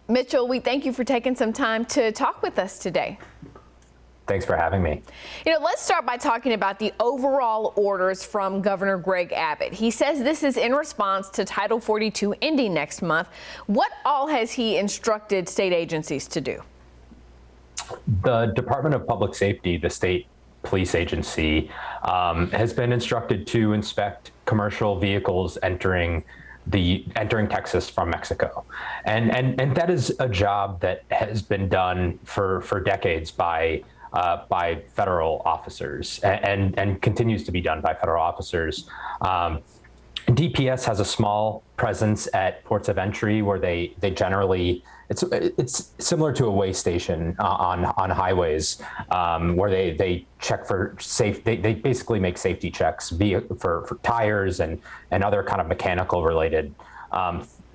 Mitchell, we thank you for taking some time to talk with us today. Thanks for having me. Let's start by talking about the overall orders from Governor Greg Abbott. He says this is in response to Title 42 ending next month. What all has he instructed state agencies to do? The Department of Public Safety, the state police agency, has been instructed to inspect commercial vehicles entering Texas from Mexico. And that is a job that has been done for decades by federal officers and continues to be done by federal officers. DPS has a small presence at ports of entry where they generally, it's similar to a weigh station on highways, where they check for they basically make safety checks for tires and other kind of mechanical related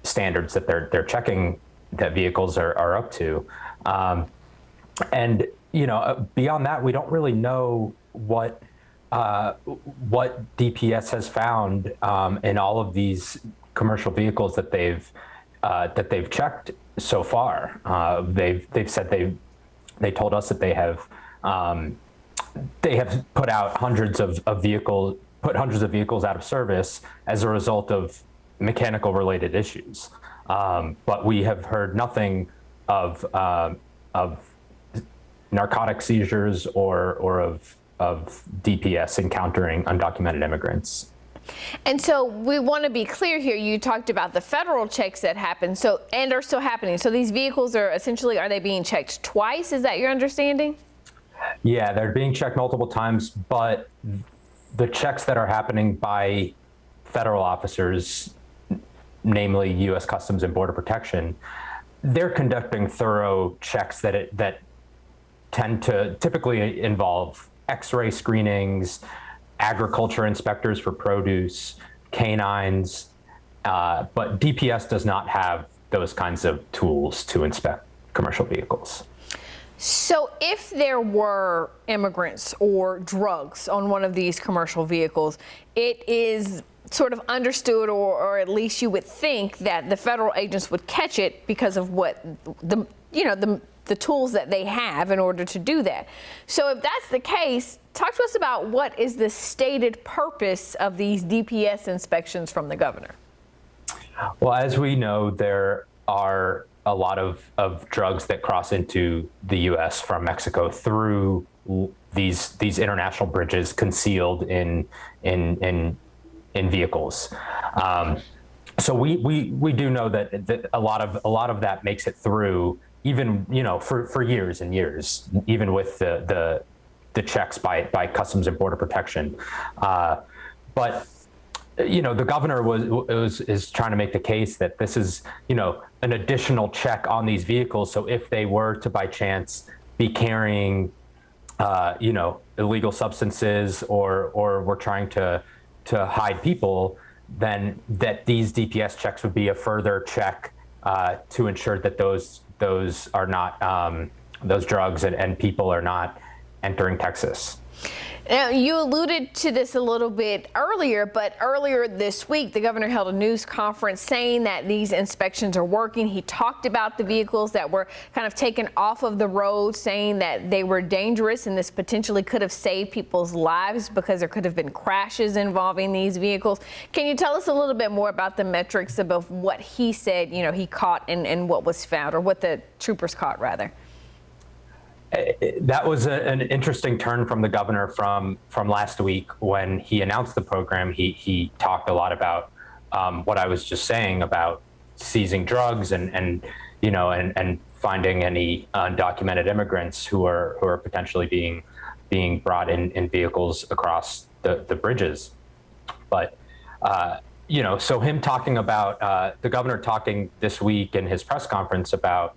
standards that they're checking that vehicles are up to. And beyond that, we don't really know what DPS has found in all of these commercial vehicles that they've checked so far. They've said they told us that they have put out hundreds of vehicles out of service as a result of mechanical related issues. But we have heard nothing of narcotic seizures or of DPS encountering undocumented immigrants. And so we want to be clear here. You talked about the federal checks that happen and are still happening. So these vehicles are they being checked twice? Is that your understanding? Yeah, they're being checked multiple times, but the checks that are happening by federal officers, namely U.S. Customs and Border Protection, they're conducting thorough checks that tend to typically involve X-ray screenings, agriculture inspectors for produce, canines, but DPS does not have those kinds of tools to inspect commercial vehicles. So if there were immigrants or drugs on one of these commercial vehicles, it is sort of understood, or at least you would think that the federal agents would catch it because of what the tools that they have in order to do that. So if that's the case, talk to us about what is the stated purpose of these DPS inspections from the governor. Well, as we know, there are a lot of drugs that cross into the U.S. from Mexico through these international bridges concealed in vehicles. So we do know that a lot of that makes it through, even for years and years, even with the checks by Customs and Border Protection. But the governor is trying to make the case that this is an additional check on these vehicles. So if they were to by chance be carrying illegal substances or were trying to hide people, then that these DPS checks would be a further check to ensure that those are not those drugs and people are not entering Texas. Now, you alluded to this a little bit earlier, but earlier this week, the governor held a news conference saying that these inspections are working. He talked about the vehicles that were kind of taken off of the road, saying that they were dangerous and this potentially could have saved people's lives because there could have been crashes involving these vehicles. Can you tell us a little bit more about the metrics of what he said, he caught and what was found, or what the troopers caught, rather? That was an interesting turn from the governor from last week when he announced the program. He talked a lot about what I was just saying about seizing drugs and finding any undocumented immigrants who are potentially being brought in vehicles across the bridges. But so him talking about the governor talking this week in his press conference about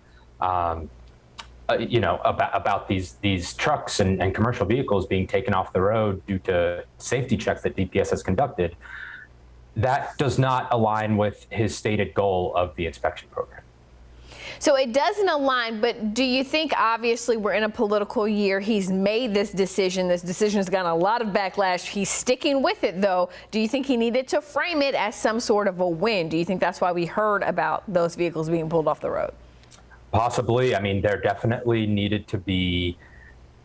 about these trucks and commercial vehicles being taken off the road due to safety checks that DPS has conducted, that does not align with his stated goal of the inspection program. So it doesn't align, but do you think, obviously we're in a political year, he's made this decision has gotten a lot of backlash, he's sticking with it though. Do you think he needed to frame it as some sort of a win? Do you think that's why we heard about those vehicles being pulled off the road? Possibly. I mean, there definitely needed to be,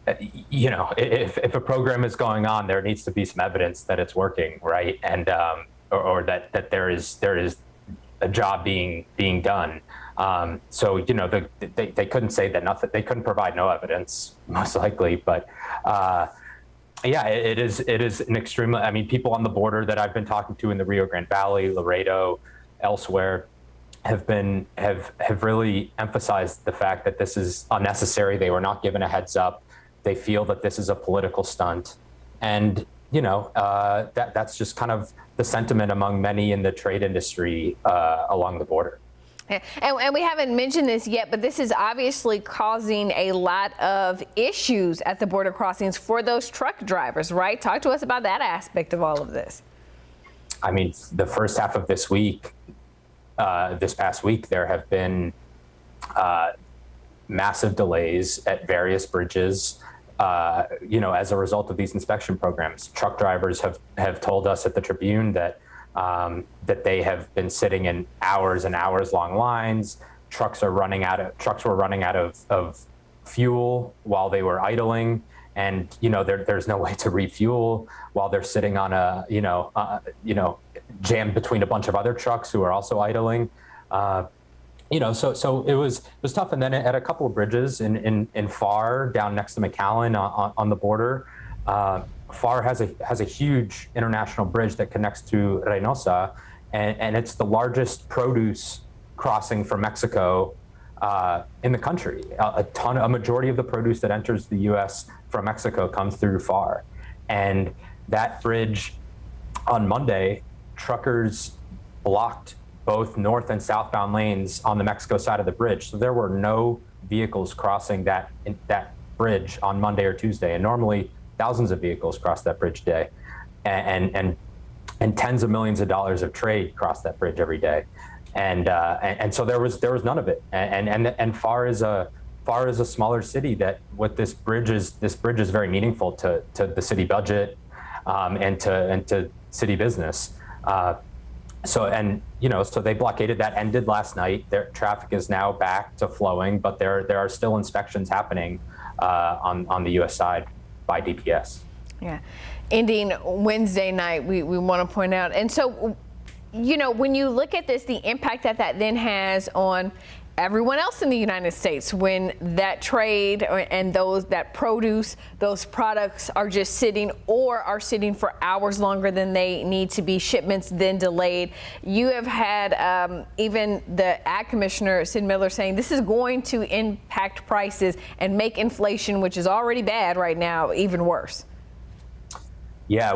if a program is going on, there needs to be some evidence that it's working, right? And or that there is a job being done. So they couldn't say that nothing. They couldn't provide no evidence, most likely. But yeah, it is an extremely. I mean, people on the border that I've been talking to in the Rio Grande Valley, Laredo, elsewhere, have really emphasized the fact that this is unnecessary. They were not given a heads up. They feel that this is a political stunt, and that's just kind of the sentiment among many in the trade industry along the border. And we haven't mentioned this yet, but this is obviously causing a lot of issues at the border crossings for those truck drivers, right? Talk to us about that aspect of all of this. I mean, the first half of this week, this past week, there have been massive delays at various bridges, as a result of these inspection programs. Truck drivers have told us at the Tribune that they have been sitting in hours and hours long lines. Trucks were running out of fuel while they were idling, and there's no way to refuel while they're sitting on jammed between a bunch of other trucks who are also idling. So it was tough. And then at a couple of bridges in Far, down next to McAllen on the border, Far has a huge international bridge that connects to Reynosa, and it's the largest produce crossing from Mexico in the country. A majority of the produce that enters the U.S. from Mexico comes through Far, and that bridge on Monday, truckers blocked both north and southbound lanes on the Mexico side of the bridge. So there were no vehicles crossing that bridge on Monday or Tuesday. And normally thousands of vehicles cross that bridge day, and tens of millions of dollars of trade cross that bridge every day. And so there was none of it. And Far is a smaller city that with this bridge is very meaningful to the city budget, and to city business. So they blockaded that, ended last night. Their traffic is now back to flowing, but there are still inspections happening on the U.S. side by DPS. Yeah, ending Wednesday night, we want to point out. And so, when you look at this, the impact that then has on everyone else in the United States, when that trade and that produce, those products are just sitting for hours longer than they need to be, shipments then delayed. You have had even the Ag Commissioner, Sid Miller, saying this is going to impact prices and make inflation, which is already bad right now, even worse. Yeah,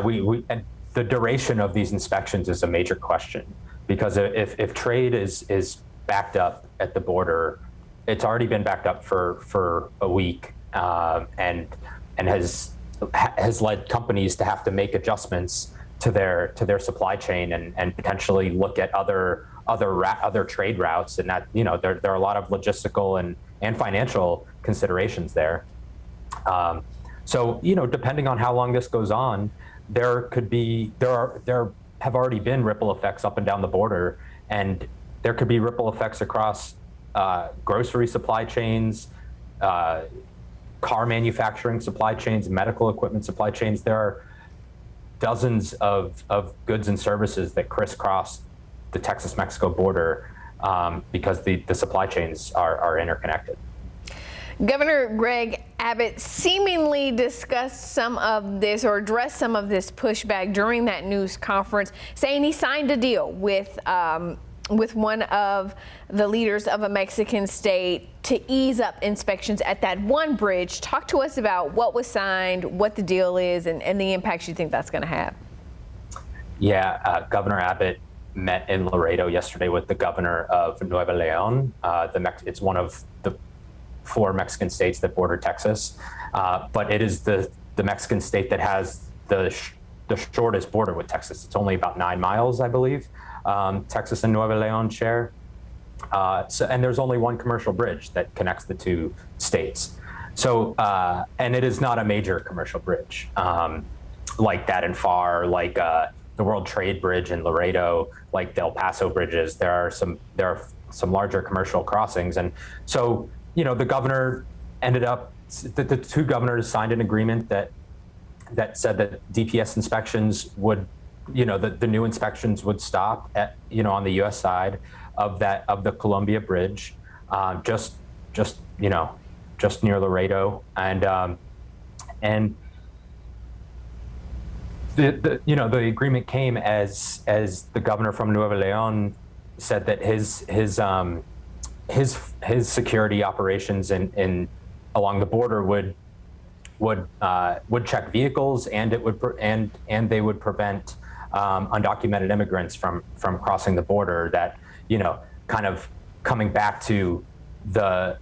and the duration of these inspections is a major question, because if trade is backed up at the border, it's already been backed up for a week, and has led companies to have to make adjustments to their supply chain and potentially look at other trade routes, and that there are a lot of logistical and financial considerations there. So depending on how long this goes on, there have already been ripple effects up and down the border, and there could be ripple effects across grocery supply chains, car manufacturing supply chains, medical equipment supply chains. There are dozens of goods and services that crisscross the Texas-Mexico border because the supply chains are interconnected. Governor Greg Abbott seemingly discussed some of this or addressed some of this pushback during that news conference, saying he signed a deal with one of the leaders of a Mexican state to ease up inspections at that one bridge. Talk to us about what was signed, what the deal is, and the impacts you think that's going to have. Yeah, Governor Abbott met in Laredo yesterday with the governor of Nuevo Leon. It's one of the 4 Mexican states that border Texas, but it is the Mexican state that has the shortest border with Texas. It's only about 9 miles, I believe. Texas and Nuevo Leon share. And there's only one commercial bridge that connects the 2 states. So, and it is not a major commercial bridge like that in Far, like the World Trade Bridge in Laredo, like the El Paso bridges. There are larger commercial crossings. And so, the governor ended up, the two governors signed an agreement that said that DPS inspections would, the new inspections would stop at, on the U.S. side of the Columbia Bridge, just near Laredo, and the agreement came as the governor from Nuevo Leon said that his security operations in along the border would check vehicles, and they would prevent undocumented immigrants from crossing the border. That, kind of coming back to the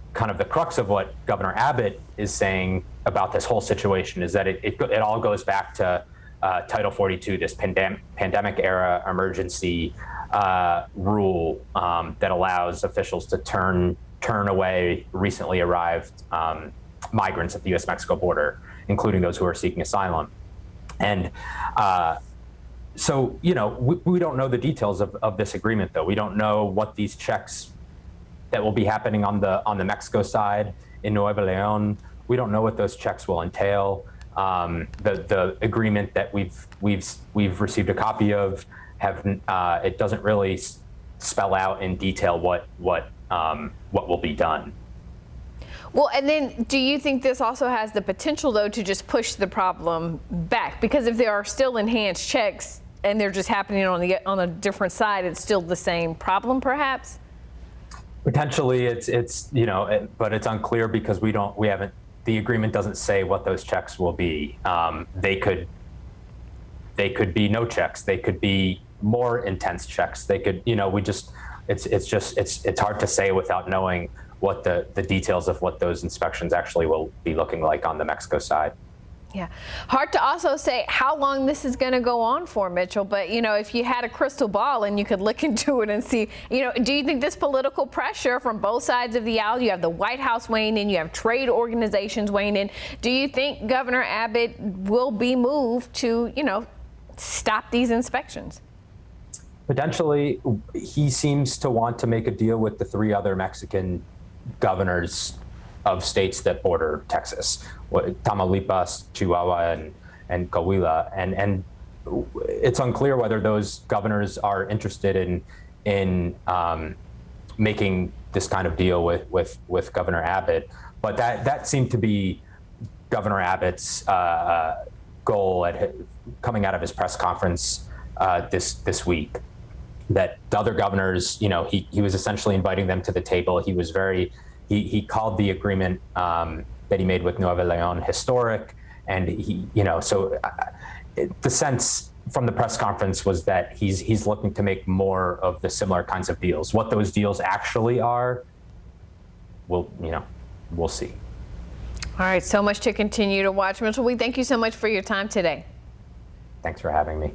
crux of what Governor Abbott is saying about this whole situation is that it all goes back to Title 42, this pandemic era emergency rule that allows officials to turn away recently arrived migrants at the U.S.-Mexico border, including those who are seeking asylum. And so, we don't know the details of this agreement, though. We don't know what these checks that will be happening on the Mexico side in Nuevo Leon. We don't know what those checks will entail. The agreement that we've received a copy of it doesn't really spell out in detail what will be done. Well, and then do you think this also has the potential, though, to just push the problem back? Because if there are still enhanced checks and they're just happening on a different side, it's still the same problem, perhaps? Potentially, it's but it's unclear because the agreement doesn't say what those checks will be. They could be no checks. They could be more intense checks. They could, it's hard to say without knowing what the details of what those inspections actually will be looking like on the Mexico side. Yeah. Hard to also say how long this is going to go on for, Mitchell. But, if you had a crystal ball and you could look into it and see, do you think this political pressure from both sides of the aisle, you have the White House weighing in, you have trade organizations weighing in, do you think Governor Abbott will be moved to, stop these inspections? Potentially. He seems to want to make a deal with the three other Mexican governors of states that border Texas, Tamaulipas, Chihuahua, and Coahuila, and it's unclear whether those governors are interested in making this kind of deal with Governor Abbott. But that seemed to be Governor Abbott's goal coming out of his press conference this week. That the other governors, he was essentially inviting them to the table. He was he called the agreement that he made with Nuevo Leon historic, and the sense from the press conference was that he's looking to make more of the similar kinds of deals. What those deals actually are, we'll see. All right, so much to continue to watch, Mitchell. We thank you so much for your time today. Thanks for having me.